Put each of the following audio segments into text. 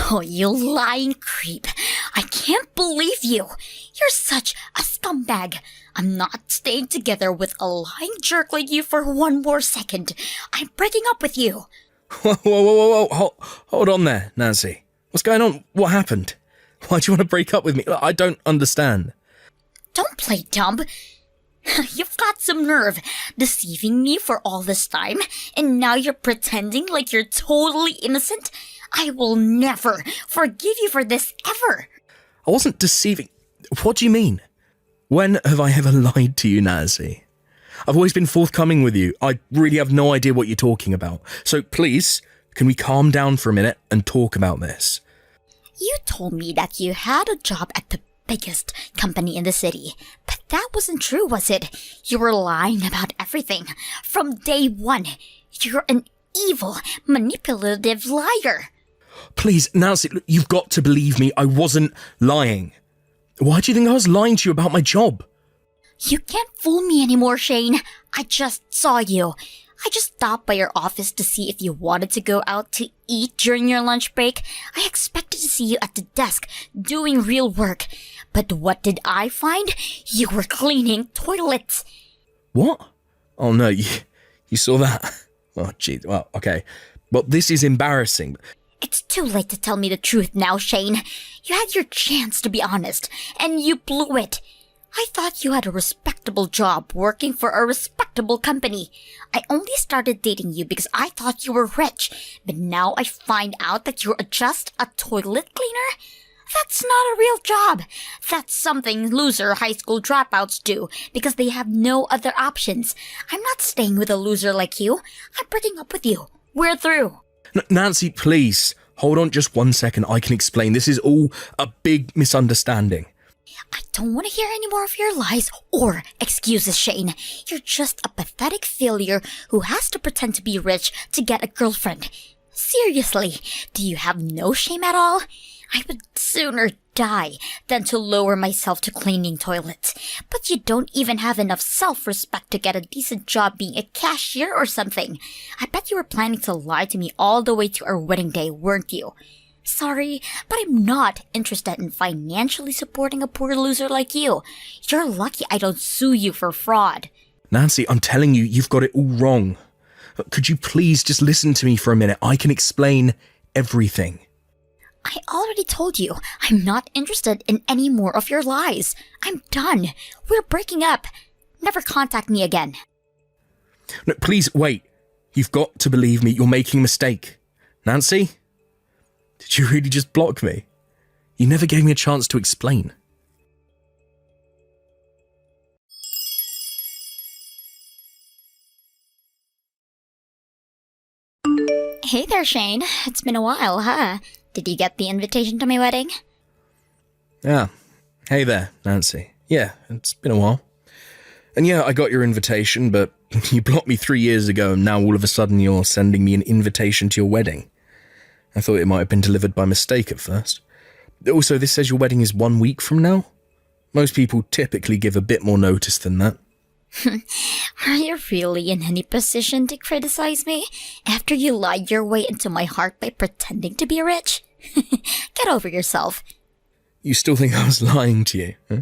Oh, you lying creep. I can't believe you. You're such a scumbag. I'm not staying together with a lying jerk like you for one more second. I'm breaking up with you. Whoa. Hold on there, Nancy. What's going on? What happened? Why do you want to break up with me? I don't understand. Don't play dumb. You've got some nerve, deceiving me for all this time, and now you're pretending like you're totally innocent? I will never forgive you for this ever. I wasn't deceiving. What do you mean? When have I ever lied to you, Nancy? I've always been forthcoming with you. I really have no idea what you're talking about. So please, can we calm down for a minute and talk about this? You told me that you had a job at the biggest company in the city. But that wasn't true, was it? You were lying about everything. From day one, you're an evil, manipulative liar. Please, Nancy, look, you've got to believe me. I wasn't lying. Why do you think I was lying to you about my job? You can't fool me anymore, Shane. I just saw you. I just stopped by your office to see if you wanted to go out to eat during your lunch break. I expected to see you at the desk doing real work. But what did I find? You were cleaning toilets. What? Oh no, you saw that? Oh gee, well, okay. Well, this is embarrassing. It's too late to tell me the truth now, Shane. You had your chance to be honest, and you blew it. I thought you had a respectable job working for a respectable company. I only started dating you because I thought you were rich, but now I find out that you're just a toilet cleaner? That's not a real job. That's something loser high school dropouts do because they have no other options. I'm not staying with a loser like you. I'm breaking up with you. We're through. Nancy, please, hold on just 1 second. I can explain. This is all a big misunderstanding. I don't want to hear any more of your lies or excuses, Shane. You're just a pathetic failure who has to pretend to be rich to get a girlfriend. Seriously, do you have no shame at all? I would sooner die than to lower myself to cleaning toilets. But you don't even have enough self-respect to get a decent job being a cashier or something. I bet you were planning to lie to me all the way to our wedding day, weren't you? Sorry, but I'm not interested in financially supporting a poor loser like you. You're lucky I don't sue you for fraud. Nancy, I'm telling you, you've got it all wrong. Could you please just listen to me for a minute? I can explain everything. I already told you, I'm not interested in any more of your lies. I'm done. We're breaking up. Never contact me again. No, please, wait. You've got to believe me. You're making a mistake. Nancy? Did you really just block me? You never gave me a chance to explain. Hey there, Shane. It's been a while, huh? Did you get the invitation to my wedding? Yeah. Hey there, Nancy. Yeah, it's been a while. And yeah, I got your invitation, but you blocked me 3 years ago, and now all of a sudden you're sending me an invitation to your wedding. I thought it might have been delivered by mistake at first. Also, this says your wedding is 1 week from now. Most people typically give a bit more notice than that. Are you really in any position to criticize me after you lied your way into my heart by pretending to be rich? Get over yourself. You still think I was lying to you, huh?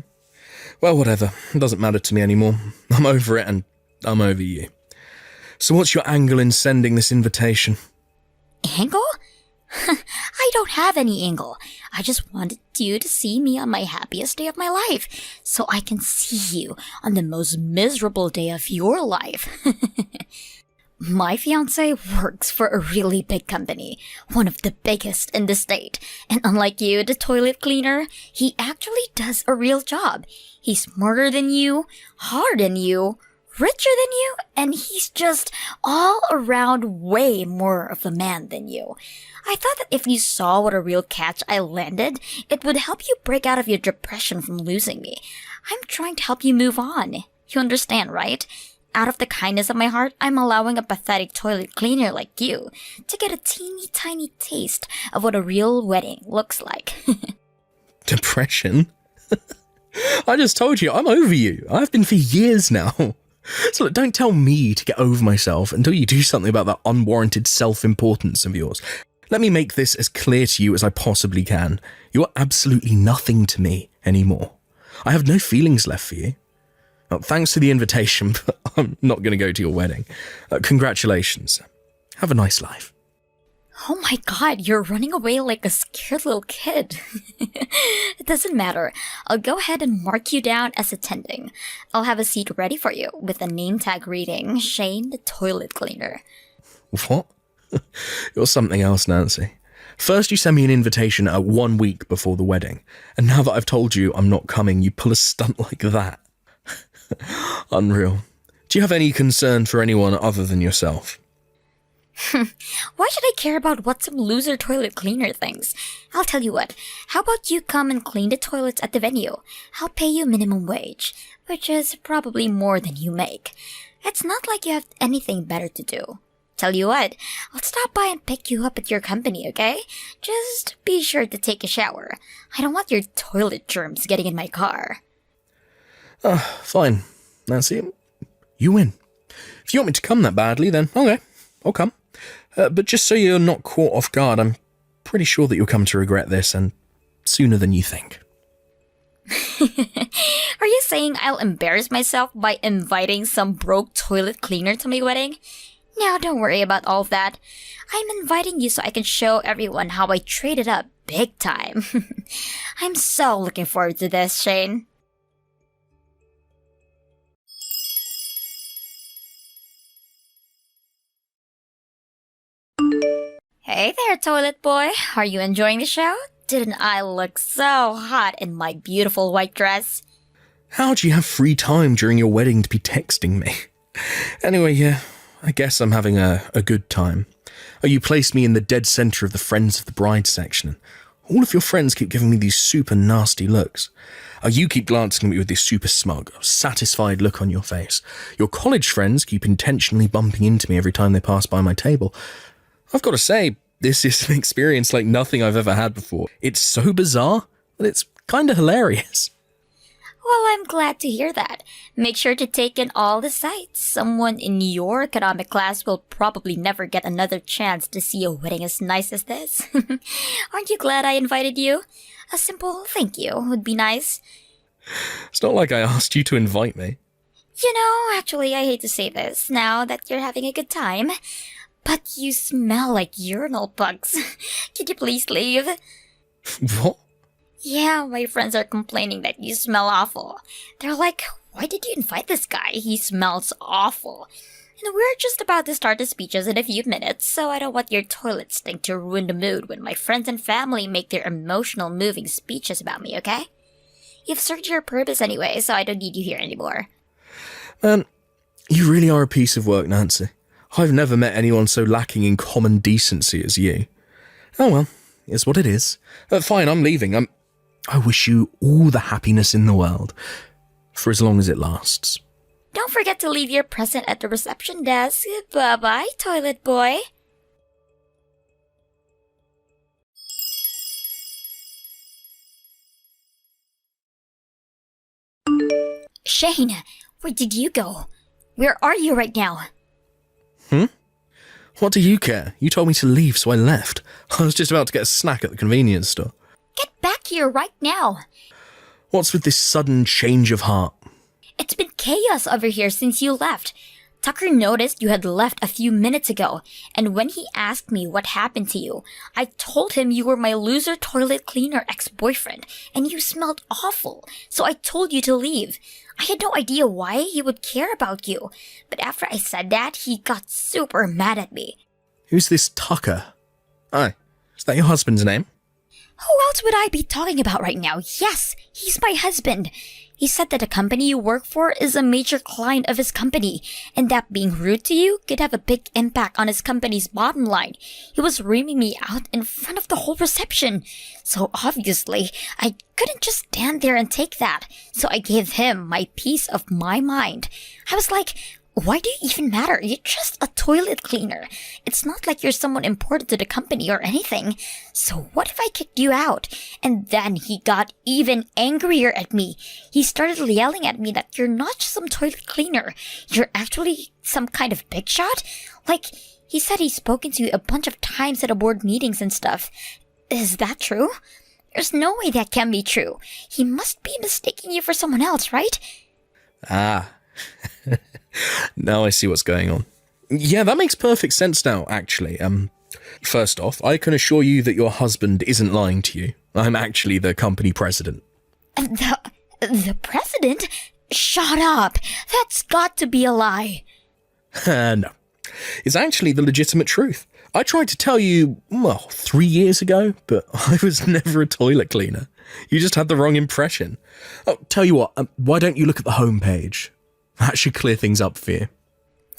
Well, whatever. It doesn't matter to me anymore. I'm over it and I'm over you. So what's your angle in sending this invitation? Angle? I don't have any angle. I just wanted you to see me on my happiest day of my life, so I can see you on the most miserable day of your life. My fiancé works for a really big company, one of the biggest in the state, and unlike you, the toilet cleaner, he actually does a real job. He's smarter than you, harder than you, richer than you, and he's just all around way more of a man than you. I thought that if you saw what a real catch I landed, it would help you break out of your depression from losing me. I'm trying to help you move on. You understand, right? Out of the kindness of my heart, I'm allowing a pathetic toilet cleaner like you to get a teeny tiny taste of what a real wedding looks like. Depression? I just told you, I'm over you. I've been for years now. So look, don't tell me to get over myself until you do something about that unwarranted self-importance of yours. Let me make this as clear to you as I possibly can. You are absolutely nothing to me anymore. I have no feelings left for you. Well, thanks for the invitation, but I'm not going to go to your wedding. Congratulations. Have a nice life. Oh my god, you're running away like a scared little kid. It doesn't matter. I'll go ahead and mark you down as attending. I'll have a seat ready for you with a name tag reading Shane the toilet cleaner. What? You're something else, Nancy. First you send me an invitation 1 week before the wedding, and now that I've told you I'm not coming, you pull a stunt like that. Unreal. Do you have any concern for anyone other than yourself? Why should I care about what some loser toilet cleaner thinks? I'll tell you what, how about you come and clean the toilets at the venue? I'll pay you minimum wage, which is probably more than you make. It's not like you have anything better to do. Tell you what, I'll stop by and pick you up at your company, okay? Just be sure to take a shower. I don't want your toilet germs getting in my car. Fine, Nancy. You win. If you want me to come that badly, then okay, I'll come. But just so you're not caught off guard, I'm pretty sure that you'll come to regret this, and sooner than you think. Are you saying I'll embarrass myself by inviting some broke toilet cleaner to my wedding? Now, don't worry about all of that. I'm inviting you so I can show everyone how I traded up big time. I'm so looking forward to this, Shane. Hey there, toilet boy. Are you enjoying the show? Didn't I look so hot in my beautiful white dress? How do you have free time during your wedding to be texting me? Anyway, yeah, I guess I'm having a good time. You placed me in the dead centre of the Friends of the Bride section, and all of your friends keep giving me these super nasty looks. You keep glancing at me with this super smug, satisfied look on your face. Your college friends keep intentionally bumping into me every time they pass by my table. I've got to say, this is an experience like nothing I've ever had before. It's so bizarre, but it's kind of hilarious. Well, I'm glad to hear that. Make sure to take in all the sights. Someone in your economic class will probably never get another chance to see a wedding as nice as this. Aren't you glad I invited you? A simple thank you would be nice. It's not like I asked you to invite me. You know, actually, I hate to say this now that you're having a good time, but you smell like urinal bugs. Could you please leave? What? Yeah, my friends are complaining that you smell awful. They're like, why did you invite this guy? He smells awful. And we're just about to start the speeches in a few minutes, so I don't want your toilet stink to ruin the mood when my friends and family make their emotional, moving speeches about me, okay? You've served your purpose anyway, so I don't need you here anymore. Man, you really are a piece of work, Nancy. I've never met anyone so lacking in common decency as you. Oh well, it's what it is. Fine, I'm leaving. I wish you all the happiness in the world, for as long as it lasts. Don't forget to leave your present at the reception desk. Bye-bye, toilet boy. Shane, where did you go? Where are you right now? What do you care? You told me to leave, so I left. I was just about to get a snack at the convenience store. Get back here right now. What's with this sudden change of heart? It's been chaos over here since you left. Tucker noticed you had left a few minutes ago, and when he asked me what happened to you, I told him you were my loser toilet cleaner ex-boyfriend, and you smelled awful, so I told you to leave. I had no idea why he would care about you, but after I said that, he got super mad at me. Who's this Tucker? Aye, is that your husband's name? Who else would I be talking about right now? Yes, he's my husband. He said that the company you work for is a major client of his company, and that being rude to you could have a big impact on his company's bottom line. He was reaming me out in front of the whole reception. So obviously, I couldn't just stand there and take that. So I gave him my piece of my mind. I was like, why do you even matter? You're just a toilet cleaner. It's not like you're someone important to the company or anything. So what if I kicked you out? And then he got even angrier at me. He started yelling at me that you're not just some toilet cleaner. You're actually some kind of big shot. Like, He said he's spoken to you a bunch of times at the board meetings and stuff. Is that true? There's no way that can be true. He must be mistaking you for someone else, right? Ah. Now I see what's going on. Yeah, that makes perfect sense now, actually. First off, I can assure you that your husband isn't lying to you. I'm actually the company president. The president? Shut up. That's got to be a lie. No. It's actually the legitimate truth. I tried to tell you, 3 years ago, but I was never a toilet cleaner. You just had the wrong impression. Oh, tell you what, why don't you look at the homepage? That should clear things up for you.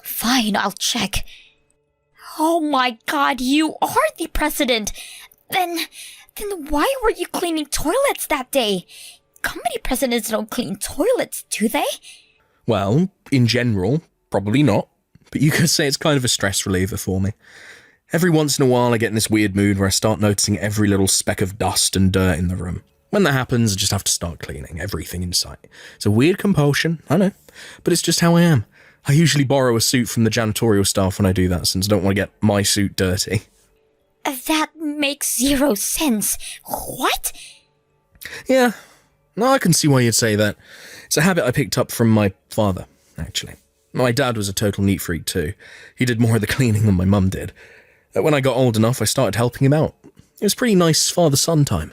Fine, I'll check. Oh my god, you are the president! Then why were you cleaning toilets that day? Company presidents don't clean toilets, do they? Well, in general, probably not. But you could say it's kind of a stress reliever for me. Every once in a while I get in this weird mood where I start noticing every little speck of dust and dirt in the room. When that happens, I just have to start cleaning everything in sight. It's a weird compulsion, I know, but it's just how I am. I usually borrow a suit from the janitorial staff when I do that, since I don't want to get my suit dirty. That makes zero sense. What? Yeah, no, I can see why you'd say that. It's a habit I picked up from my father, actually. My dad was a total neat freak too. He did more of the cleaning than my mum did. When I got old enough, I started helping him out. It was pretty nice father-son time.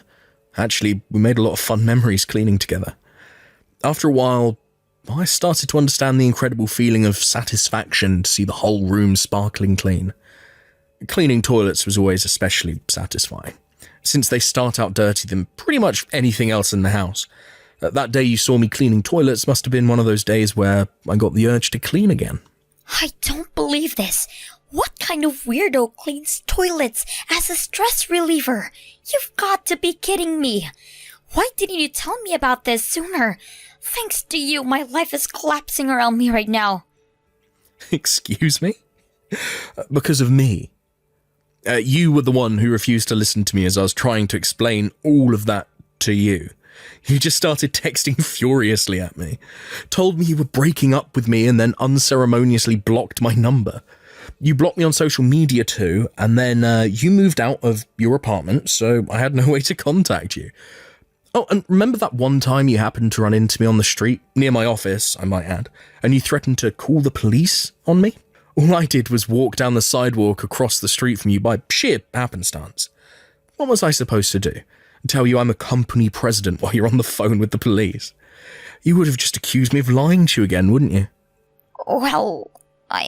Actually, we made a lot of fun memories cleaning together. After a while, I started to understand the incredible feeling of satisfaction to see the whole room sparkling clean. Cleaning toilets was always especially satisfying, since they start out dirtier than pretty much anything else in the house. That day you saw me cleaning toilets must have been one of those days where I got the urge to clean again. I don't believe this. What kind of weirdo cleans toilets as a stress reliever? You've got to be kidding me. Why didn't you tell me about this sooner? Thanks to you, my life is collapsing around me right now. Excuse me? Because of me. You were the one who refused to listen to me as I was trying to explain all of that to you. You just started texting furiously at me, told me you were breaking up with me, and then unceremoniously blocked my number. You blocked me on social media too, and then you moved out of your apartment, so I had no way to contact you. Oh, and remember that one time you happened to run into me on the street, near my office, I might add, and you threatened to call the police on me? All I did was walk down the sidewalk across the street from you by sheer happenstance. What was I supposed to do? Tell you I'm a company president while you're on the phone with the police? You would have just accused me of lying to you again, wouldn't you? Well,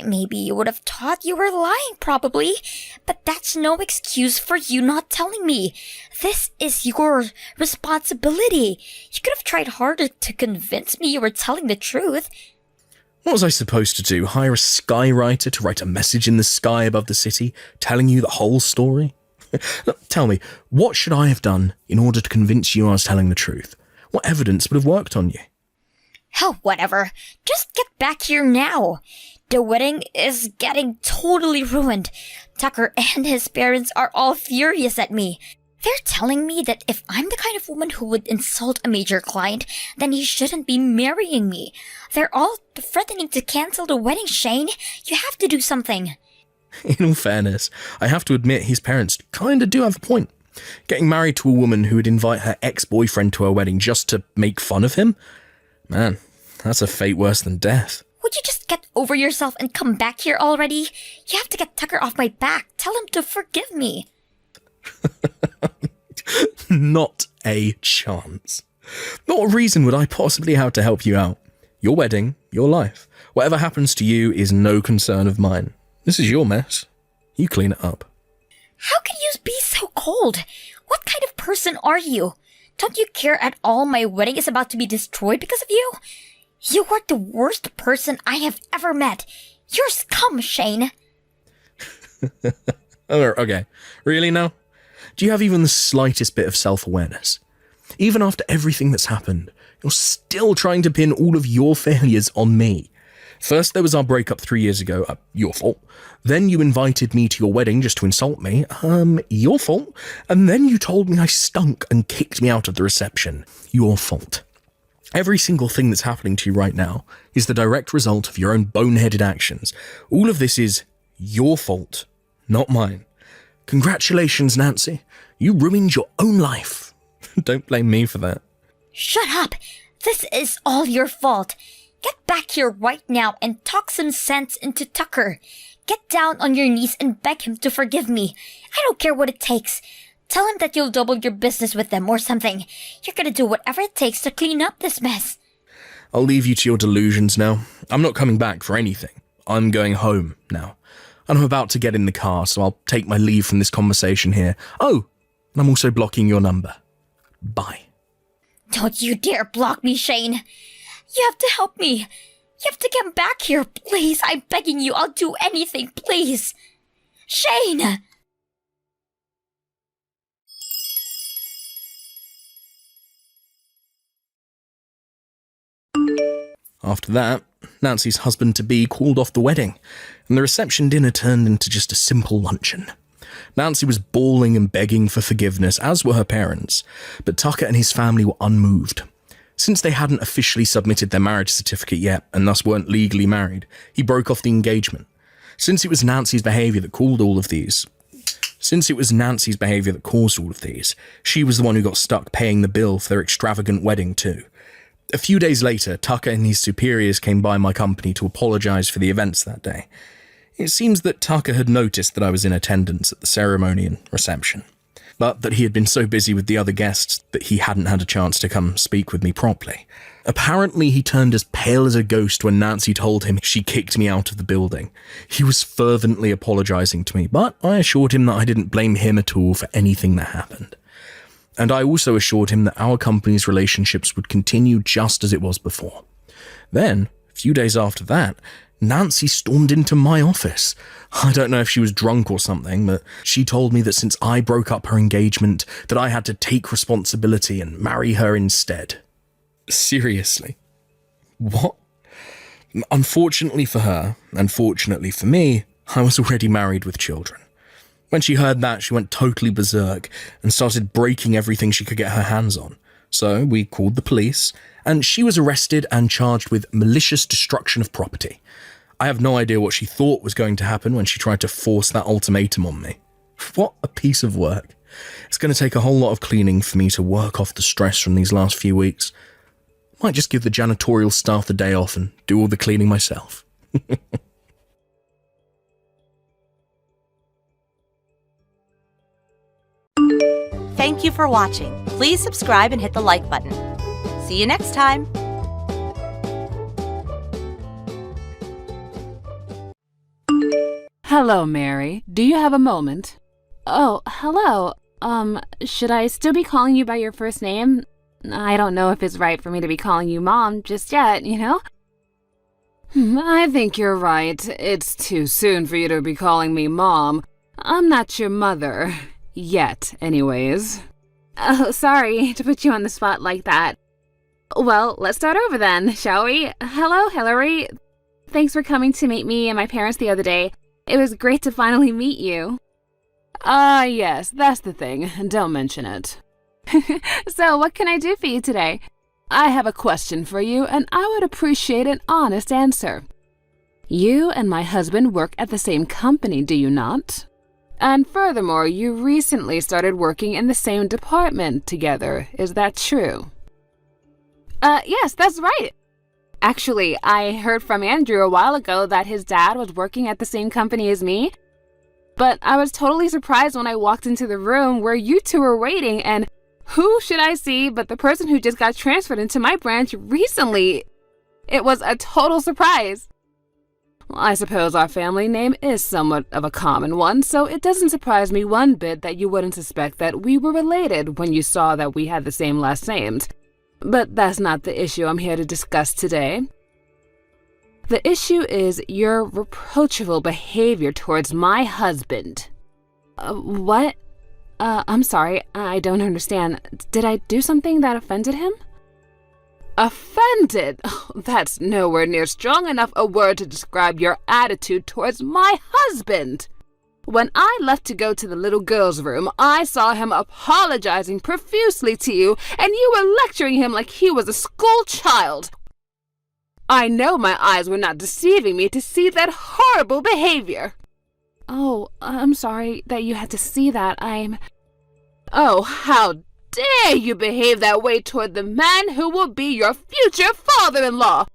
maybe you would have thought you were lying, probably. But that's no excuse for you not telling me. This is your responsibility. You could have tried harder to convince me you were telling the truth. What was I supposed to do? Hire a skywriter to write a message in the sky above the city, telling you the whole story? Tell me, what should I have done in order to convince you I was telling the truth? What evidence would have worked on you? Hell, whatever. Just get back here now. The wedding is getting totally ruined. Tucker and his parents are all furious at me. They're telling me that if I'm the kind of woman who would insult a major client, then he shouldn't be marrying me. They're all threatening to cancel the wedding, Shane. You have to do something. In all fairness, I have to admit his parents kinda do have a point. Getting married to a woman who would invite her ex-boyfriend to her wedding just to make fun of him? Man, that's a fate worse than death. Would you just get over yourself and come back here already? You have to get Tucker off my back. Tell him to forgive me. Not a chance. What reason would I possibly have to help you out? Your wedding, your life. Whatever happens to you is no concern of mine. This is your mess. You clean it up. How can you be so cold? What kind of person are you? Don't you care at all my wedding is about to be destroyed because of you? You are the worst person I have ever met. You're scum, Shane. Okay, really now? Do you have even the slightest bit of self-awareness? Even after everything that's happened, you're still trying to pin all of your failures on me. First, there was our breakup 3 years ago, your fault. Then you invited me to your wedding just to insult me, your fault. And then you told me I stunk and kicked me out of the reception, your fault. Every single thing that's happening to you right now is the direct result of your own boneheaded actions. All of this is Your fault, not mine. Congratulations, Nancy. You ruined your own life. Don't blame me for that. Shut up! This is all your fault. Get back here right now and talk some sense into Tucker. Get down on your knees and beg him to forgive me. I don't care what it takes. Tell him that you'll double your business with them or something. You're gonna do whatever it takes to clean up this mess. I'll leave you to your delusions now. I'm not coming back for anything. I'm going home now. And I'm about to get in the car, so I'll take my leave from this conversation here. Oh, and I'm also blocking your number. Bye. Don't you dare block me, Shane. You have to help me. You have to come back here, please. I'm begging you. I'll do anything, please. Shane! After that, Nancy's husband-to-be called off the wedding, and the reception dinner turned into just a simple luncheon. Nancy was bawling and begging for forgiveness, as were her parents, but Tucker and his family were unmoved. Since they hadn't officially submitted their marriage certificate yet, and thus weren't legally married, he broke off the engagement. Since it was Nancy's behaviour that caused all of these, she was the one who got stuck paying the bill for their extravagant wedding too. A few days later, Tucker and his superiors came by my company to apologise for the events that day. It seems that Tucker had noticed that I was in attendance at the ceremony and reception, but that he had been so busy with the other guests that he hadn't had a chance to come speak with me properly. Apparently, he turned as pale as a ghost when Nancy told him she kicked me out of the building. He was fervently apologising to me, but I assured him that I didn't blame him at all for anything that happened. And I also assured him that our company's relationships would continue just as it was before. Then, a few days after that, Nancy stormed into my office. I don't know if she was drunk or something, but she told me that since I broke up her engagement, that I had to take responsibility and marry her instead. Seriously? What? Unfortunately for her, and fortunately for me, I was already married with children. When she heard that, she went totally berserk and started breaking everything she could get her hands on. So we called the police, and she was arrested and charged with malicious destruction of property. I have no idea what she thought was going to happen when she tried to force that ultimatum on me. What a piece of work. It's going to take a whole lot of cleaning for me to work off the stress from these last few weeks. Might just give the janitorial staff the day off and do all the cleaning myself. Thank you for watching. Please subscribe and hit the like button. See you next time. Hello, Mary. Do you have a moment? Oh, hello. Should I still be calling you by your first name? I don't know if it's right for me to be calling you Mom just yet, you know? I think you're right. It's too soon for you to be calling me Mom. I'm not your mother. Yet, anyways. Oh, sorry to put you on the spot like that. Well, let's start over then, shall we? Hello, Hillary. Thanks for coming to meet me and my parents the other day. It was great to finally meet you. Yes, that's the thing. Don't mention it. So, what can I do for you today? I have a question for you, and I would appreciate an honest answer. You and my husband work at the same company, do you not? And furthermore, you recently started working in the same department together. Is that true? Yes, that's right. Actually, I heard from Andrew a while ago that his dad was working at the same company as me. But I was totally surprised when I walked into the room where you two were waiting, and who should I see but the person who just got transferred into my branch recently? It was a total surprise. Well, I suppose our family name is somewhat of a common one, so it doesn't surprise me one bit that you wouldn't suspect that we were related when you saw that we had the same last names. But that's not the issue I'm here to discuss today. The issue is your reproachful behavior towards my husband. What? I'm sorry, I don't understand. Did I do something that offended him? Offended? Oh, that's nowhere near strong enough a word to describe your attitude towards my husband. When I left to go to the little girl's room, I saw him apologizing profusely to you, and you were lecturing him like he was a school child. I know my eyes were not deceiving me to see that horrible behavior. Oh, I'm sorry that you had to see that. Oh, how dare you behave that way toward the man who will be your future father-in-law!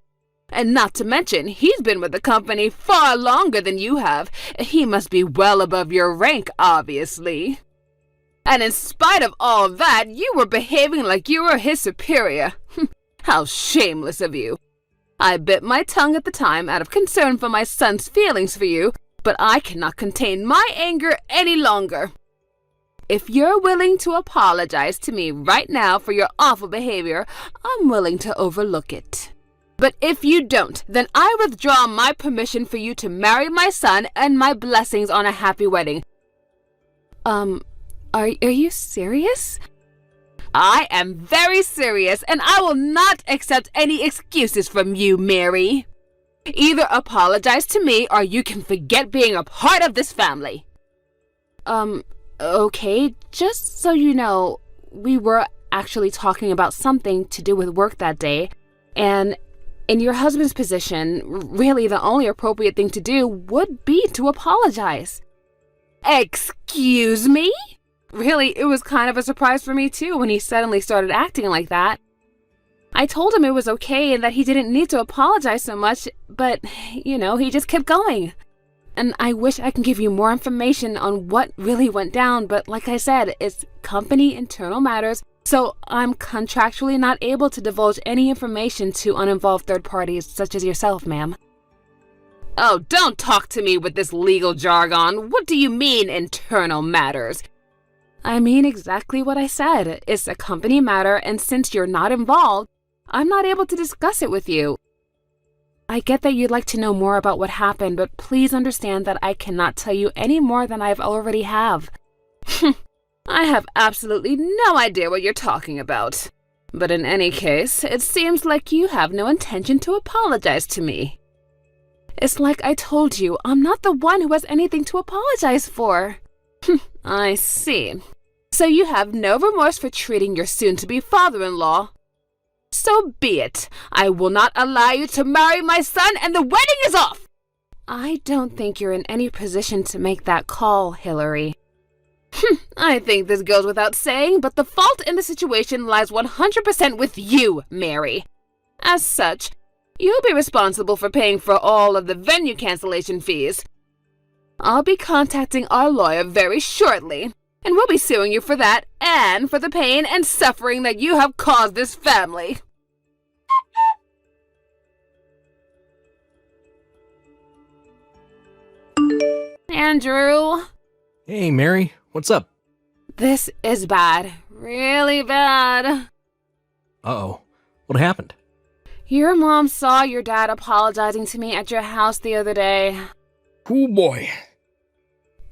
And not to mention, he's been with the company far longer than you have. He must be well above your rank, obviously. And in spite of all that, you were behaving like you were his superior. How shameless of you. I bit my tongue at the time out of concern for my son's feelings for you, but I cannot contain my anger any longer. If you're willing to apologize to me right now for your awful behavior, I'm willing to overlook it. But if you don't, then I withdraw my permission for you to marry my son and my blessings on a happy wedding. Are you serious? I am very serious, and I will not accept any excuses from you, Mary. Either apologize to me, or you can forget being a part of this family. Okay, just so you know, we were actually talking about something to do with work that day, and in your husband's position, really the only appropriate thing to do would be to apologize. Excuse me? Really, it was kind of a surprise for me too when he suddenly started acting like that. I told him it was okay and that he didn't need to apologize so much, but, he just kept going. And I wish I could give you more information on what really went down, but like I said, it's company internal matters, so I'm contractually not able to divulge any information to uninvolved third parties such as yourself, ma'am. Oh, don't talk to me with this legal jargon. What do you mean, internal matters? I mean exactly what I said. It's a company matter, and since you're not involved, I'm not able to discuss it with you. I get that you'd like to know more about what happened, but please understand that I cannot tell you any more than I've already have. I have absolutely no idea what you're talking about. But in any case, it seems like you have no intention to apologize to me. It's like I told you, I'm not the one who has anything to apologize for. I see. So you have no remorse for treating your soon-to-be father-in-law. So be it. I will not allow you to marry my son, and the wedding is off! I don't think you're in any position to make that call, Hillary. I think this goes without saying, but the fault in the situation lies 100% with you, Mary. As such, you'll be responsible for paying for all of the venue cancellation fees. I'll be contacting our lawyer very shortly, and we'll be suing you for that and for the pain and suffering that you have caused this family. Andrew. Hey, Mary, what's up? This is bad. Really bad. Uh-oh. What happened? Your mom saw your dad apologizing to me at your house the other day. Oh, boy.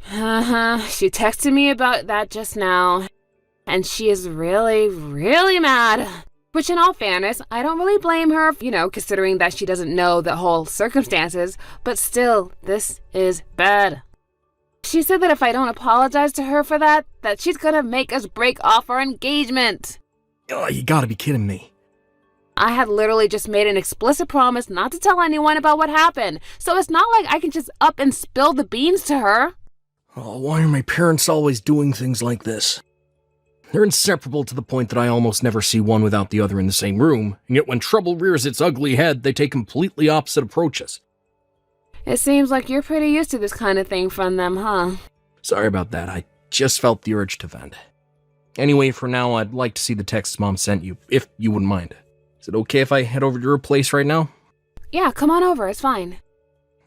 She texted me about that just now. And she is really, really mad. Which, in all fairness, I don't really blame her, considering that she doesn't know the whole circumstances. But still, this is bad. She said that if I don't apologize to her for that she's gonna make us break off our engagement. Oh, you gotta be kidding me. I had literally just made an explicit promise not to tell anyone about what happened, so it's not like I can just up and spill the beans to her. Oh, why are my parents always doing things like this? They're inseparable to the point that I almost never see one without the other in the same room, and yet when trouble rears its ugly head, they take completely opposite approaches. It seems like you're pretty used to this kind of thing from them, huh? Sorry about that, I just felt the urge to vent. Anyway, for now, I'd like to see the texts Mom sent you, if you wouldn't mind. Is it okay if I head over to her place right now? Yeah, come on over, it's fine.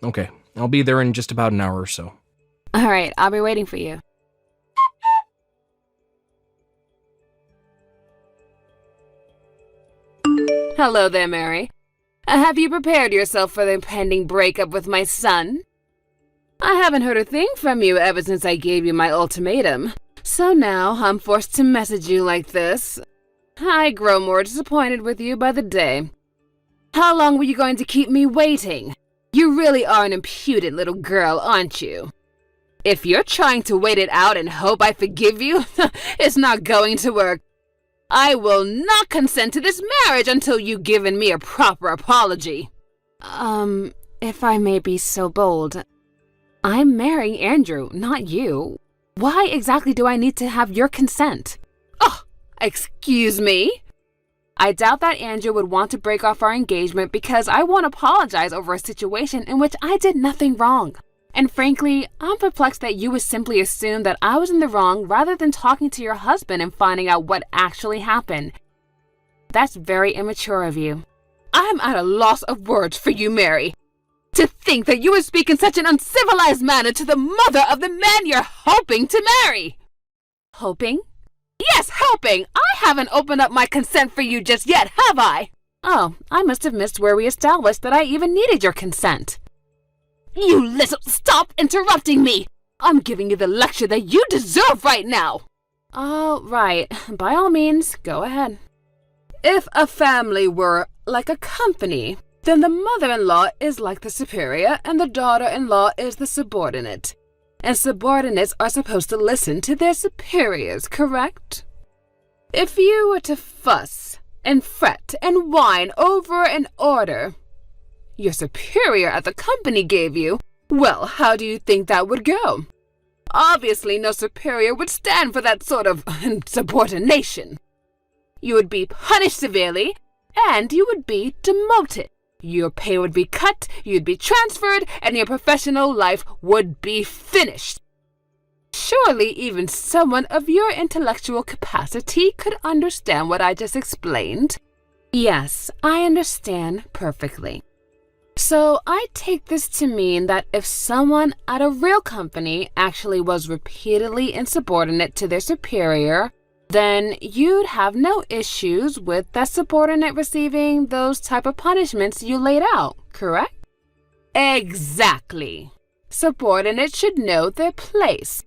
Okay, I'll be there in just about an hour or so. Alright, I'll be waiting for you. Hello there, Mary. Have you prepared yourself for the impending breakup with my son? I haven't heard a thing from you ever since I gave you my ultimatum, so now I'm forced to message you like this. I grow more disappointed with you by the day. How long were you going to keep me waiting? You really are an impudent little girl, aren't you? If you're trying to wait it out and hope I forgive you, it's not going to work. I will not consent to this marriage until you've given me a proper apology. If I may be so bold, I'm marrying Andrew, not you. Why exactly do I need to have your consent? Oh, excuse me? I doubt that Andrew would want to break off our engagement because I won't apologize over a situation in which I did nothing wrong. And frankly, I'm perplexed that you would simply assume that I was in the wrong rather than talking to your husband and finding out what actually happened. That's very immature of you. I'm at a loss of words for you, Mary. To think that you would speak in such an uncivilized manner to the mother of the man you're hoping to marry. Hoping? Yes, hoping! I haven't opened up my consent for you just yet, have I? Oh, I must have missed where we established that I even needed your consent. You little... Stop interrupting me! I'm giving you the lecture that you deserve right now! Oh, right. By all means, go ahead. If a family were like a company, then the mother-in-law is like the superior and the daughter-in-law is the subordinate. And subordinates are supposed to listen to their superiors, correct? If you were to fuss and fret and whine over an order your superior at the company gave you, well, how do you think that would go? Obviously, no superior would stand for that sort of subordination. You would be punished severely, and you would be demoted. Your pay would be cut, you'd be transferred, and your professional life would be finished. Surely even someone of your intellectual capacity could understand what I just explained. Yes, I understand perfectly. So I take this to mean that if someone at a real company actually was repeatedly insubordinate to their superior, then you'd have no issues with that subordinate receiving those type of punishments you laid out, correct? Exactly. Subordinates should know their place.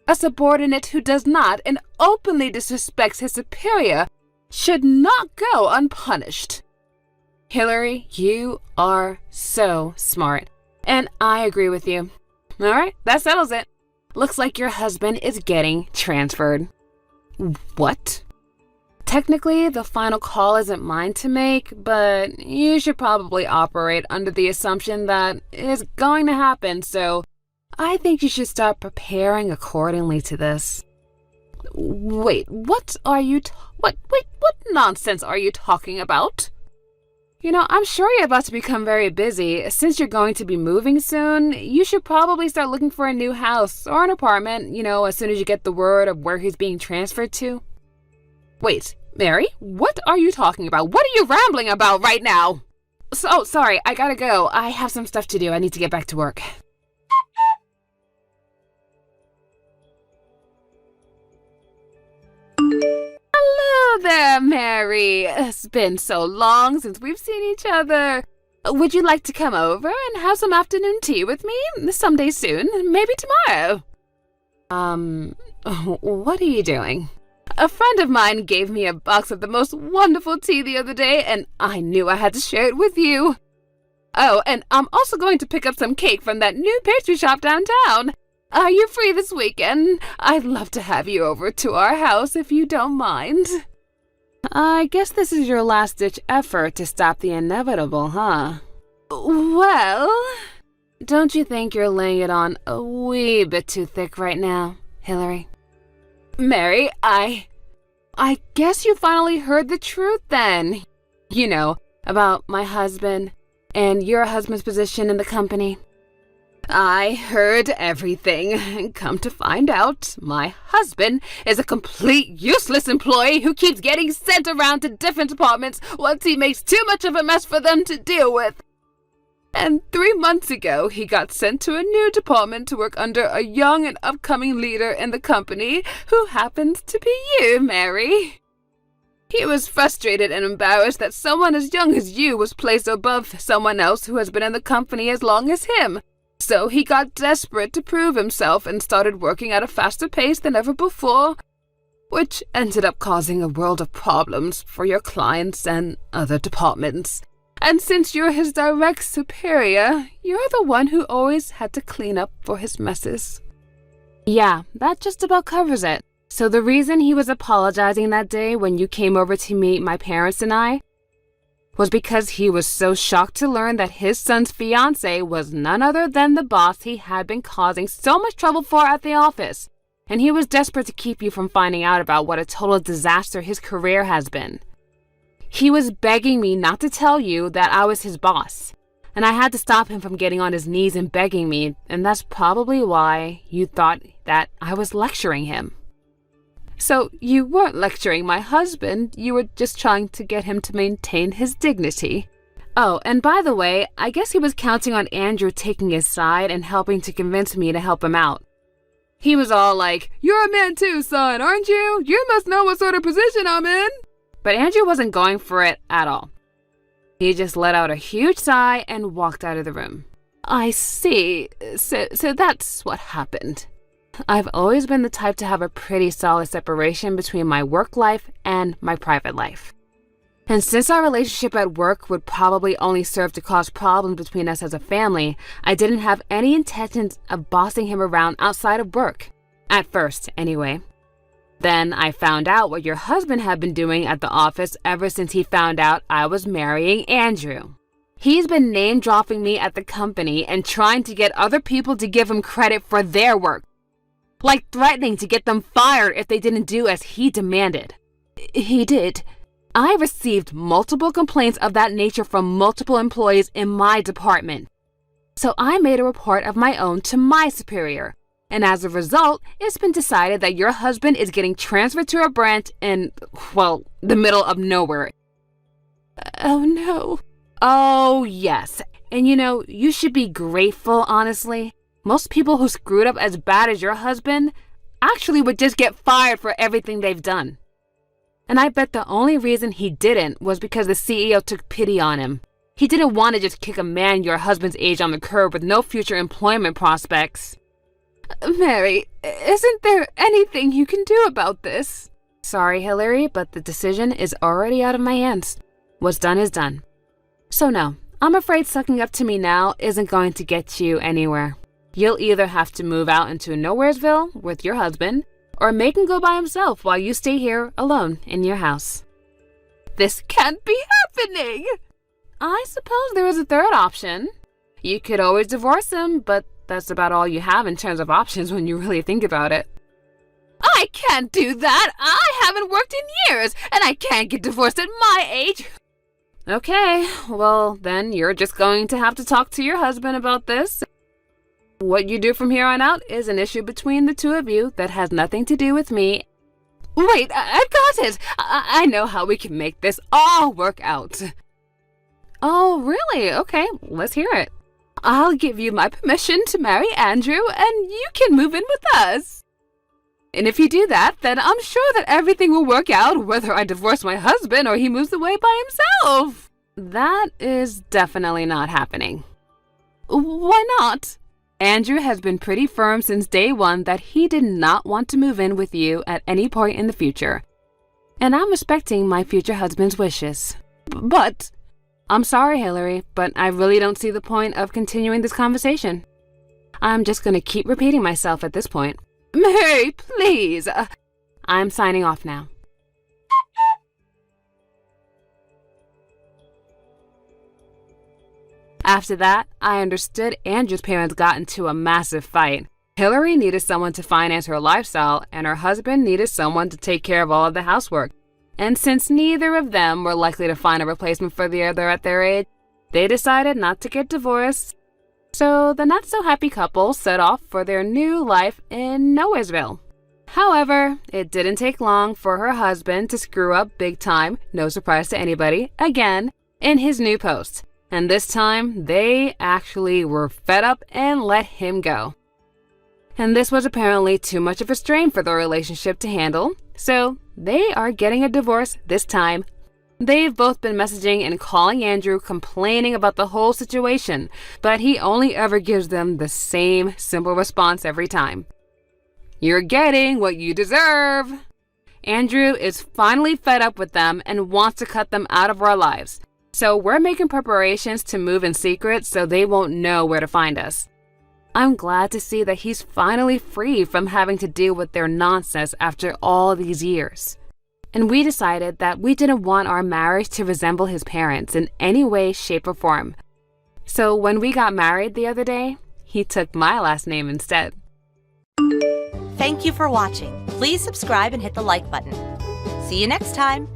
A subordinate who does not and openly disrespects his superior should not go unpunished. Hillary, you are so smart, and I agree with you. All right, that settles it. Looks like your husband is getting transferred. What? Technically, the final call isn't mine to make, but you should probably operate under the assumption that it's going to happen, so I think you should start preparing accordingly to this. Wait, what nonsense are you talking about? You know, I'm sure you're about to become very busy. Since you're going to be moving soon, you should probably start looking for a new house or an apartment, as soon as you get the word of where he's being transferred to. Wait, Mary, what are you talking about? What are you rambling about right now? So, sorry, I gotta go. I have some stuff to do. I need to get back to work. Hello there, Mary. It's been so long since we've seen each other. Would you like to come over and have some afternoon tea with me someday soon? Maybe tomorrow. What are you doing? A friend of mine gave me a box of the most wonderful tea the other day, and I knew I had to share it with you. Oh, and I'm also going to pick up some cake from that new pastry shop downtown. Are you free this weekend? I'd love to have you over to our house if you don't mind. I guess this is your last-ditch effort to stop the inevitable, huh? Well, don't you think you're laying it on a wee bit too thick right now, Hillary? Mary, I guess you finally heard the truth then. About my husband and your husband's position in the company. I heard everything. Come to find out, my husband is a complete useless employee who keeps getting sent around to different departments once he makes too much of a mess for them to deal with. And 3 months ago, he got sent to a new department to work under a young and upcoming leader in the company who happens to be you, Mary. He was frustrated and embarrassed that someone as young as you was placed above someone else who has been in the company as long as him. So he got desperate to prove himself and started working at a faster pace than ever before, which ended up causing a world of problems for your clients and other departments. And since you're his direct superior, you're the one who always had to clean up for his messes. Yeah, that just about covers it. So the reason he was apologizing that day when you came over to meet my parents and I? was because he was so shocked to learn that his son's fiancée was none other than the boss he had been causing so much trouble for at the office. And he was desperate to keep you from finding out about what a total disaster his career has been. He was begging me not to tell you that I was his boss. And I had to stop him from getting on his knees and begging me, and that's probably why you thought that I was lecturing him. So you weren't lecturing my husband, you were just trying to get him to maintain his dignity. Oh, and by the way, I guess he was counting on Andrew taking his side and helping to convince me to help him out. He was all like, "You're a man too, son, aren't you? You must know what sort of position I'm in." But Andrew wasn't going for it at all. He just let out a huge sigh and walked out of the room. I see. So that's what happened. I've always been the type to have a pretty solid separation between my work life and my private life. And since our relationship at work would probably only serve to cause problems between us as a family, I didn't have any intentions of bossing him around outside of work. At first, anyway. Then I found out what your husband had been doing at the office ever since he found out I was marrying Andrew. He's been name-dropping me at the company and trying to get other people to give him credit for their work. Like threatening to get them fired if they didn't do as he demanded. He did. I received multiple complaints of that nature from multiple employees in my department. So I made a report of my own to my superior. And as a result, it's been decided that your husband is getting transferred to a branch in, well, the middle of nowhere. Oh no. Oh yes. And you should be grateful, honestly. Most people who screwed up as bad as your husband actually would just get fired for everything they've done. And I bet the only reason he didn't was because the CEO took pity on him. He didn't want to just kick a man your husband's age on the curb with no future employment prospects. Mary, isn't there anything you can do about this? Sorry, Hillary, but the decision is already out of my hands. What's done is done. So no, I'm afraid sucking up to me now isn't going to get you anywhere. You'll either have to move out into Nowheresville with your husband, or make him go by himself while you stay here alone in your house. This can't be happening! I suppose there is a third option. You could always divorce him, but that's about all you have in terms of options when you really think about it. I can't do that! I haven't worked in years, and I can't get divorced at my age! Okay, well, then you're just going to have to talk to your husband about this. What you do from here on out is an issue between the two of you that has nothing to do with me. Wait, I've got it! I know how we can make this all work out. Oh, really? Okay, let's hear it. I'll give you my permission to marry Andrew, and you can move in with us. And if you do that, then I'm sure that everything will work out, whether I divorce my husband or he moves away by himself. That is definitely not happening. Why not? Andrew has been pretty firm since day one that he did not want to move in with you at any point in the future. And I'm respecting my future husband's wishes. But I'm sorry, Hillary, but I really don't see the point of continuing this conversation. I'm just going to keep repeating myself at this point. Mary, please. I'm signing off now. After that, I understood Andrew's parents got into a massive fight. Hillary needed someone to finance her lifestyle, and her husband needed someone to take care of all of the housework. And since neither of them were likely to find a replacement for the other at their age, they decided not to get divorced. So the not-so-happy couple set off for their new life in Nowheresville. However, it didn't take long for her husband to screw up big time, no surprise to anybody, again, in his new post. And this time, they actually were fed up and let him go. And this was apparently too much of a strain for the relationship to handle, so they are getting a divorce this time. They've both been messaging and calling Andrew complaining about the whole situation, but he only ever gives them the same simple response every time. You're getting what you deserve. Andrew is finally fed up with them and wants to cut them out of our lives. So we're making preparations to move in secret so they won't know where to find us. I'm glad to see that he's finally free from having to deal with their nonsense after all these years. And we decided that we didn't want our marriage to resemble his parents in any way, shape, or form. So when we got married the other day, he took my last name instead. Thank you for watching. Please subscribe and hit the like button. See you next time.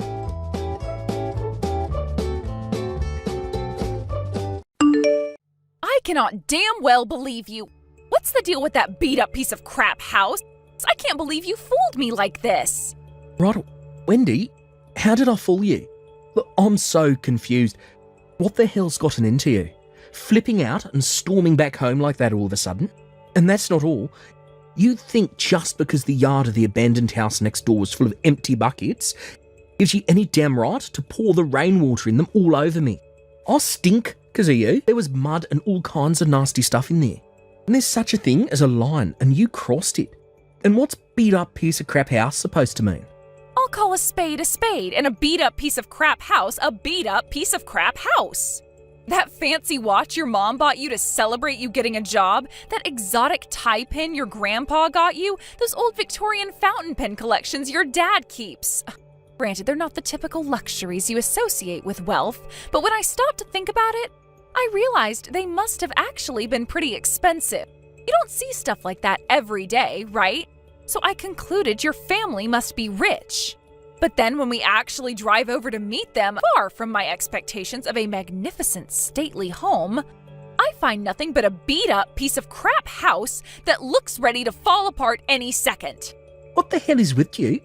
I cannot damn well believe you. What's the deal with that beat-up piece of crap house? I can't believe you fooled me like this. Right, Wendy, how did I fool you? Look, I'm so confused. What the hell's gotten into you? Flipping out and storming back home like that all of a sudden? And that's not all. You think just because the yard of the abandoned house next door was full of empty buckets gives you any damn right to pour the rainwater in them all over me? I stink because of you. There was mud and all kinds of nasty stuff in there. And there's such a thing as a line, and you crossed it. And what's beat up piece of crap house supposed to mean? I'll call a spade, and a beat-up piece of crap house a beat-up piece of crap house. That fancy watch your mom bought you to celebrate you getting a job, that exotic tie pin your grandpa got you, those old Victorian fountain pen collections your dad keeps. Granted, they're not the typical luxuries you associate with wealth, but when I stopped to think about it, I realized they must have actually been pretty expensive. You don't see stuff like that every day, right? So I concluded your family must be rich. But then when we actually drive over to meet them, far from my expectations of a magnificent, stately home, I find nothing but a beat-up piece of crap house that looks ready to fall apart any second. What the hell is with you?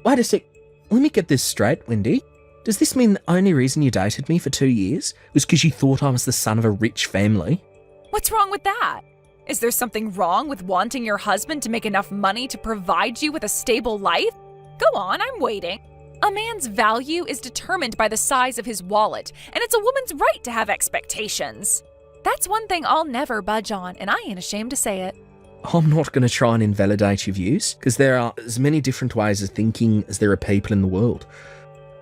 Wait a sec. Let me get this straight, Wendy. Does this mean the only reason you dated me for 2 years was because you thought I was the son of a rich family? What's wrong with that? Is there something wrong with wanting your husband to make enough money to provide you with a stable life? Go on, I'm waiting. A man's value is determined by the size of his wallet, and it's a woman's right to have expectations. That's one thing I'll never budge on, and I ain't ashamed to say it. I'm not going to try and invalidate your views, because there are as many different ways of thinking as there are people in the world.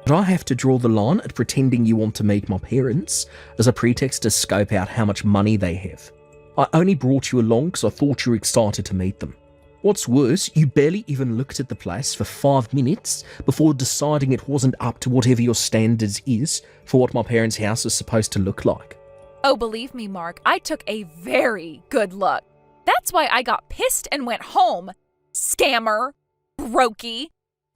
But I have to draw the line at pretending you want to meet my parents as a pretext to scope out how much money they have. I only brought you along because I thought you were excited to meet them. What's worse, you barely even looked at the place for 5 minutes before deciding it wasn't up to whatever your standards is for what my parents' house is supposed to look like. Oh, believe me, Mark, I took a very good look. That's why I got pissed and went home. Scammer. Brokey.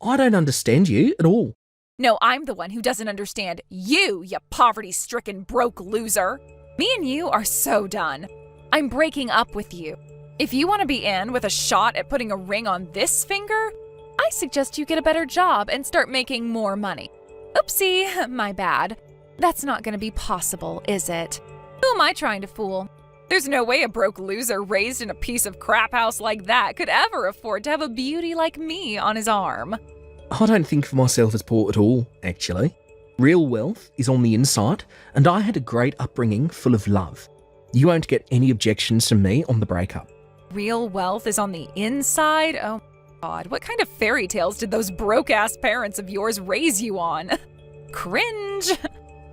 I don't understand you at all. No, I'm the one who doesn't understand you poverty-stricken broke loser. Me and you are so done. I'm breaking up with you. If you want to be in with a shot at putting a ring on this finger, I suggest you get a better job and start making more money. Oopsie, my bad. That's not going to be possible, is it? Who am I trying to fool? There's no way a broke loser raised in a piece of crap house like that could ever afford to have a beauty like me on his arm. I don't think of myself as poor at all, actually. Real wealth is on the inside, and I had a great upbringing full of love. You won't get any objections from me on the breakup. Real wealth is on the inside? Oh, God. What kind of fairy tales did those broke-ass parents of yours raise you on? Cringe.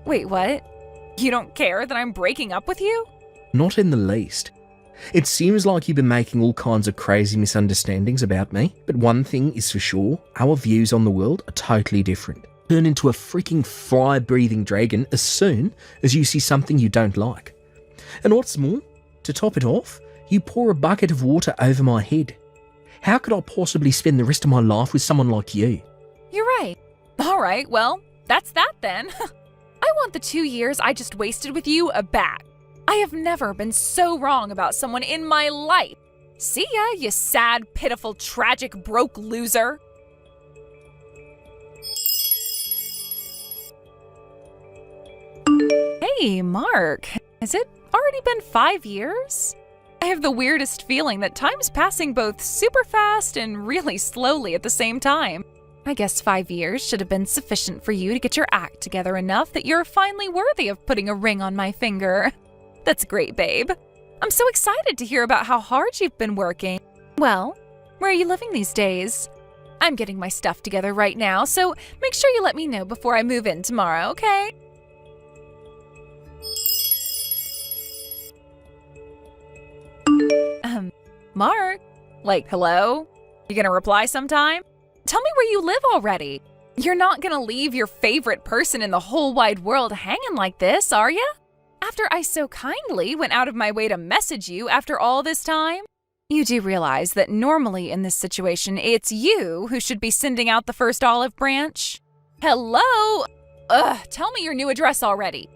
Wait, what? You don't care that I'm breaking up with you? Not in the least. It seems like you've been making all kinds of crazy misunderstandings about me, but one thing is for sure, our views on the world are totally different. Turn into a freaking fire-breathing dragon as soon as you see something you don't like. And what's more, to top it off, you pour a bucket of water over my head. How could I possibly spend the rest of my life with someone like you? You're right. All right, well, that's that then. I want the 2 years I just wasted with you back. I have never been so wrong about someone in my life. See ya, you sad, pitiful, tragic, broke loser. Hey, Mark. Has it already been 5 years? I have the weirdest feeling that time's passing both super fast and really slowly at the same time. I guess 5 years should have been sufficient for you to get your act together enough that you're finally worthy of putting a ring on my finger. That's great, babe. I'm so excited to hear about how hard you've been working. Well, where are you living these days? I'm getting my stuff together right now, so make sure you let me know before I move in tomorrow, okay? Mark? Like, hello? You gonna reply sometime? Tell me where you live already. You're not gonna leave your favorite person in the whole wide world hanging like this, are ya? After I so kindly went out of my way to message you after all this time? You do realize that normally in this situation, it's you who should be sending out the first olive branch? Hello? Tell me your new address already.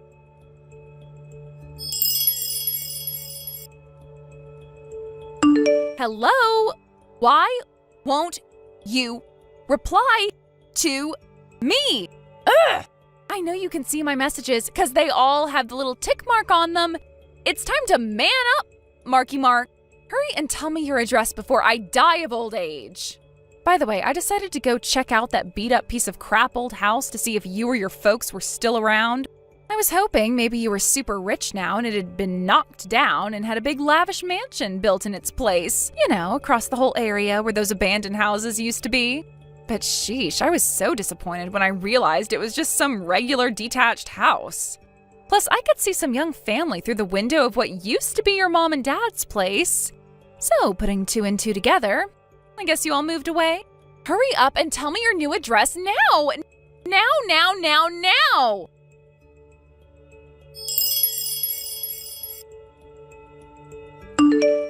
Hello? Why won't you reply to me? Ugh! I know you can see my messages because they all have the little tick mark on them. It's time to man up, Marky Mark. Hurry and tell me your address before I die of old age. By the way, I decided to go check out that beat-up piece of crap old house to see if you or your folks were still around. I was hoping maybe you were super rich now and it had been knocked down and had a big lavish mansion built in its place, you know, across the whole area where those abandoned houses used to be. But sheesh, I was so disappointed when I realized it was just some regular detached house. Plus, I could see some young family through the window of what used to be your mom and dad's place. So, putting two and two together, I guess you all moved away? Hurry up and tell me your new address now! Now!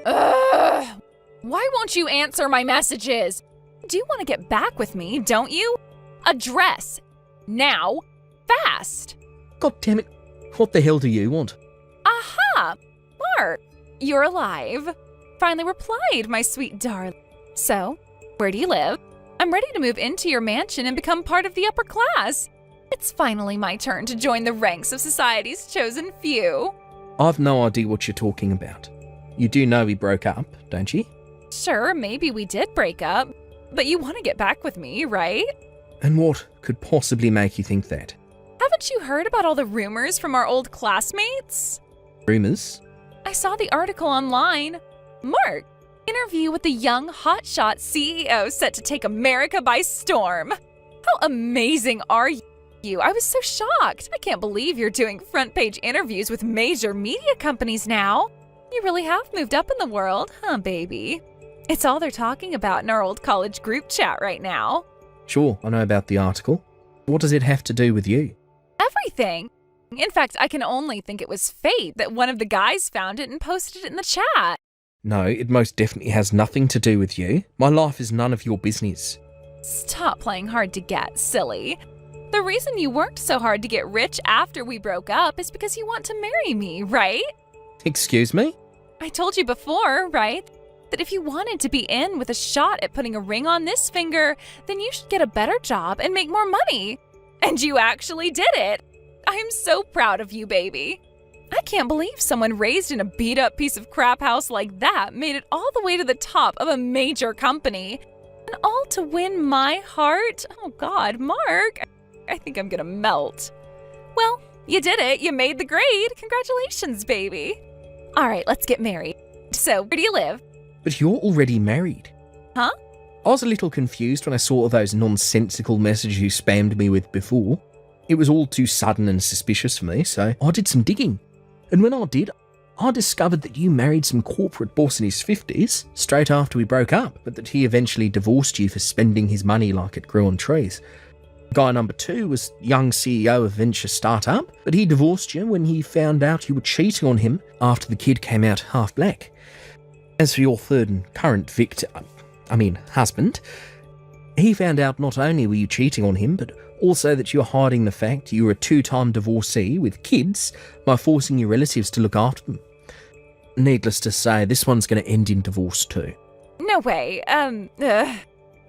Ugh! Why won't you answer my messages? You do want to get back with me, don't you? Address. Now. Fast. God damn it. What the hell do you want? Aha! Mark, you're alive. Finally replied, my sweet darling. So, where do you live? I'm ready to move into your mansion and become part of the upper class. It's finally my turn to join the ranks of society's chosen few. I've no idea what you're talking about. You do know we broke up, don't you? Sure, maybe we did break up, but you want to get back with me, right? And what could possibly make you think that? Haven't you heard about all the rumors from our old classmates? Rumours? I saw the article online. Mark, interview with the young hotshot CEO set to take America by storm. How amazing are you? I was so shocked. I can't believe you're doing front page interviews with major media companies now. You really have moved up in the world, huh, baby? It's all they're talking about in our old college group chat right now. Sure, I know about the article. What does it have to do with you? Everything. In fact, I can only think it was fate that one of the guys found it and posted it in the chat. No, it most definitely has nothing to do with you. My life is none of your business. Stop playing hard to get, silly. The reason you worked so hard to get rich after we broke up is because you want to marry me, right? Excuse me? I told you before, right? That if you wanted to be in with a shot at putting a ring on this finger, then you should get a better job and make more money. And you actually did it. I am so proud of you, baby. I can't believe someone raised in a beat-up piece of crap house like that made it all the way to the top of a major company. And all to win my heart? Oh God, Mark. I think I'm gonna melt. Well, you did it. You made the grade. Congratulations, baby. All right, let's get married. So, where do you live? But you're already married. Huh? I was a little confused when I saw those nonsensical messages you spammed me with before. It was all too sudden and suspicious for me, so I did some digging. And when I did, I discovered that you married some corporate boss in his 50s straight after we broke up, but that he eventually divorced you for spending his money like it grew on trees. Guy number 2 was young CEO of venture startup, but he divorced you when he found out you were cheating on him after the kid came out half black. As for your third and current husband, he found out not only were you cheating on him, but also that you're hiding the fact you were a 2-time divorcee with kids by forcing your relatives to look after them. Needless to say, this one's going to end in divorce too. No way.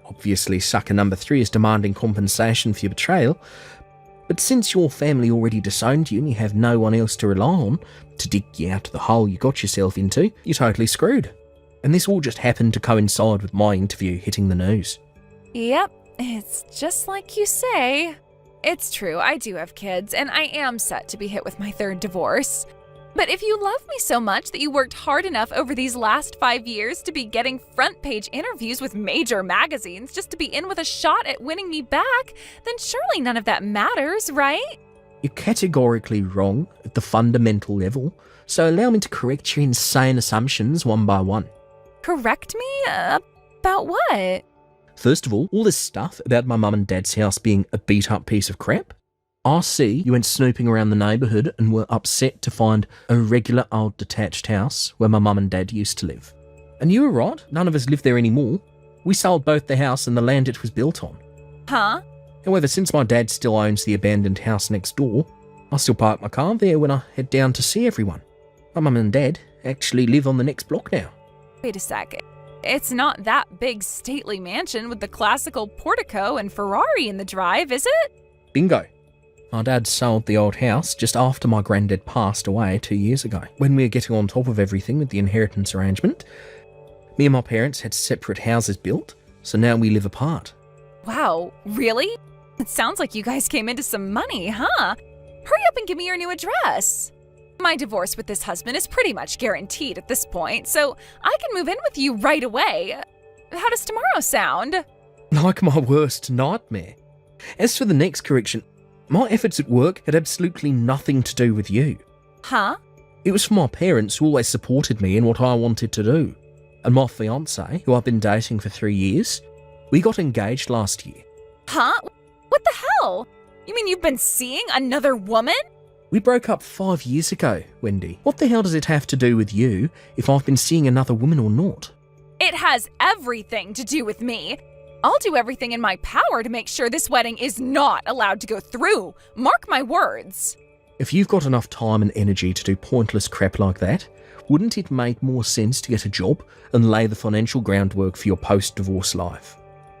Obviously, sucker number 3 is demanding compensation for your betrayal, but since your family already disowned you and you have no one else to rely on to dig you out of the hole you got yourself into, you're totally screwed. And this all just happened to coincide with my interview hitting the news. Yep, it's just like you say. It's true, I do have kids, and I am set to be hit with my 3rd divorce. But if you love me so much that you worked hard enough over these last 5 years to be getting front page interviews with major magazines just to be in with a shot at winning me back, then surely none of that matters, right? You're categorically wrong at the fundamental level, so allow me to correct your insane assumptions one by one. Correct me? About what? First of all this stuff about my mum and dad's house being a beat-up piece of crap. I see you went snooping around the neighbourhood and were upset to find a regular old detached house where my mum and dad used to live. And you were right, none of us live there anymore. We sold both the house and the land it was built on. Huh? However, since my dad still owns the abandoned house next door, I still park my car there when I head down to see everyone. My mum and dad actually live on the next block now. Wait a sec. It's not that big stately mansion with the classical portico and Ferrari in the drive, is it? Bingo. My dad sold the old house just after my granddad passed away 2 years ago. When we were getting on top of everything with the inheritance arrangement, me and my parents had separate houses built, so now we live apart. Wow, really? It sounds like you guys came into some money, huh? Hurry up and give me your new address. My divorce with this husband is pretty much guaranteed at this point, so I can move in with you right away. How does tomorrow sound? Like my worst nightmare. As for the next correction, my efforts at work had absolutely nothing to do with you. Huh? It was for my parents who always supported me in what I wanted to do. And my fiancé, who I've been dating for 3 years, we got engaged last year. Huh? What the hell? You mean you've been seeing another woman? We broke up 5 years ago, Wendy. What the hell does it have to do with you if I've been seeing another woman or not? It has everything to do with me. I'll do everything in my power to make sure this wedding is not allowed to go through. Mark my words. If you've got enough time and energy to do pointless crap like that, wouldn't it make more sense to get a job and lay the financial groundwork for your post-divorce life?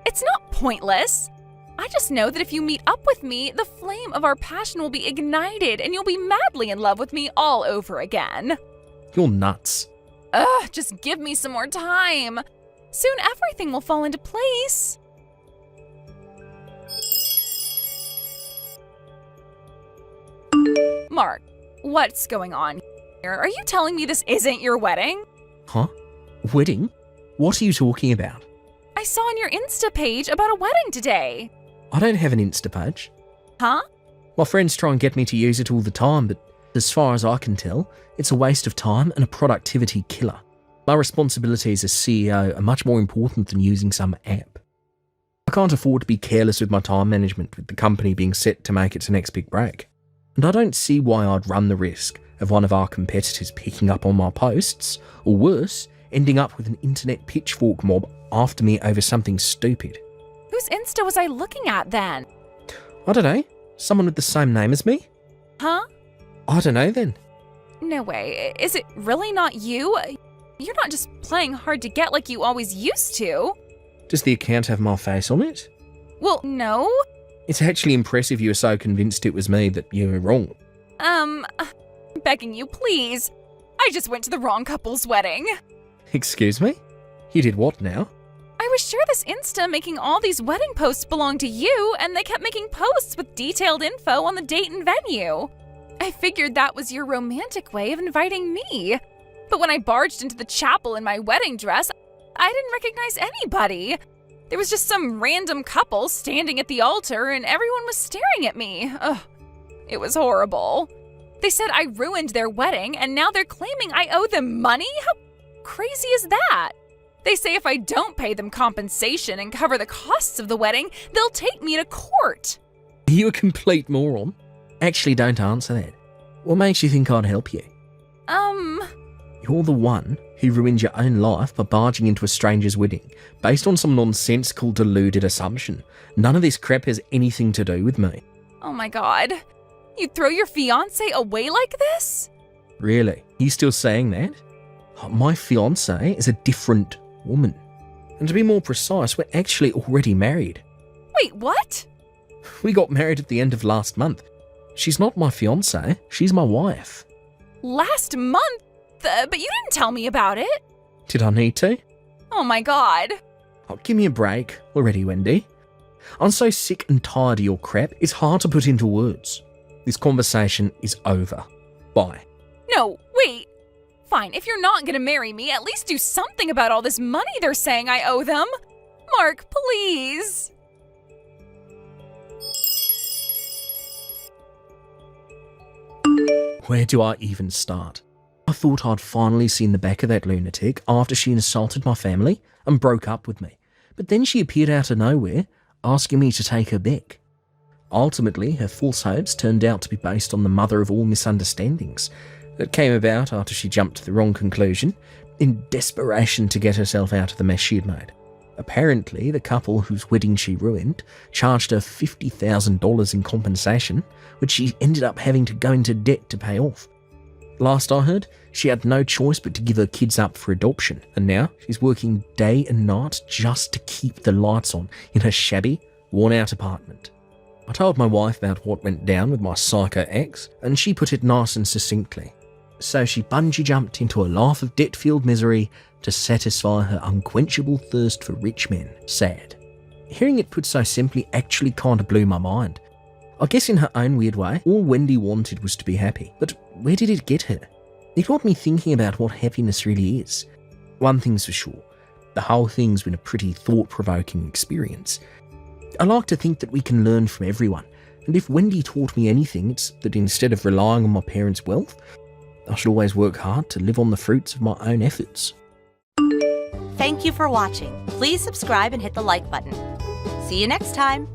It's not pointless. I just know that if you meet up with me, the flame of our passion will be ignited and you'll be madly in love with me all over again. You're nuts. Ugh, just give me some more time. Soon everything will fall into place. Mark, what's going on here? Are you telling me this isn't your wedding? Huh? Wedding? What are you talking about? I saw on your Insta page about a wedding today. I don't have an Insta page. Huh? My friends try and get me to use it all the time, but as far as I can tell, it's a waste of time and a productivity killer. My responsibilities as CEO are much more important than using some app. I can't afford to be careless with my time management with the company being set to make its next big break. And I don't see why I'd run the risk of one of our competitors picking up on my posts, or worse, ending up with an internet pitchfork mob after me over something stupid. Whose Insta was I looking at then? I don't know. Someone with the same name as me? Huh? I don't know then. No way. Is it really not you? You're not just playing hard to get like you always used to. Does the account have my face on it? Well, no. It's actually impressive you were so convinced it was me that you were wrong. Begging you, please. I just went to the wrong couple's wedding. Excuse me? You did what now? I was sure this Insta making all these wedding posts belonged to you, and they kept making posts with detailed info on the date and venue. I figured that was your romantic way of inviting me. But when I barged into the chapel in my wedding dress, I didn't recognize anybody. There was just some random couple standing at the altar and everyone was staring at me. Ugh, it was horrible. They said I ruined their wedding and now they're claiming I owe them money? How crazy is that? They say if I don't pay them compensation and cover the costs of the wedding, they'll take me to court. Are you a complete moron? Actually, don't answer that. What makes you think I'd help you? You're the one who ruined your own life by barging into a stranger's wedding based on some nonsensical, deluded assumption. None of this crap has anything to do with me. Oh my god. You'd throw your fiancé away like this? Really? You still saying that? My fiancé is a different woman. And to be more precise, we're actually already married. Wait, what? We got married at the end of last month. She's not my fiancé, she's my wife. Last month? But you didn't tell me about it. Did I need to? Oh my god. Oh, give me a break already, Wendy. I'm so sick and tired of your crap, it's hard to put into words. This conversation is over. Bye. No, wait. Fine, if you're not gonna marry me, at least do something about all this money they're saying I owe them. Mark, please. Where do I even start? I thought I'd finally seen the back of that lunatic after she insulted my family and broke up with me. but then she appeared out of nowhere, asking me to take her back. Ultimately, her false hopes turned out to be based on the mother of all misunderstandings that came about after she jumped to the wrong conclusion in desperation to get herself out of the mess she had made. Apparently, the couple whose wedding she ruined charged her $50,000 in compensation, which she ended up having to go into debt to pay off. Last I heard, she had no choice but to give her kids up for adoption, and now she's working day and night just to keep the lights on in her shabby, worn-out apartment. I told my wife about what went down with my psycho ex, and she put it nice and succinctly. So she bungee jumped into a life of debt-filled misery to satisfy her unquenchable thirst for rich men. Sad. Hearing it put so simply actually kind of blew my mind. I guess in her own weird way, all Wendy wanted was to be happy. But where did it get her? It got me thinking about what happiness really is. One thing's for sure, the whole thing's been a pretty thought-provoking experience. I like to think that we can learn from everyone, and if Wendy taught me anything, it's that instead of relying on my parents' wealth, I should always work hard to live on the fruits of my own efforts. Thank you for watching. Please subscribe and hit the like button. See you next time.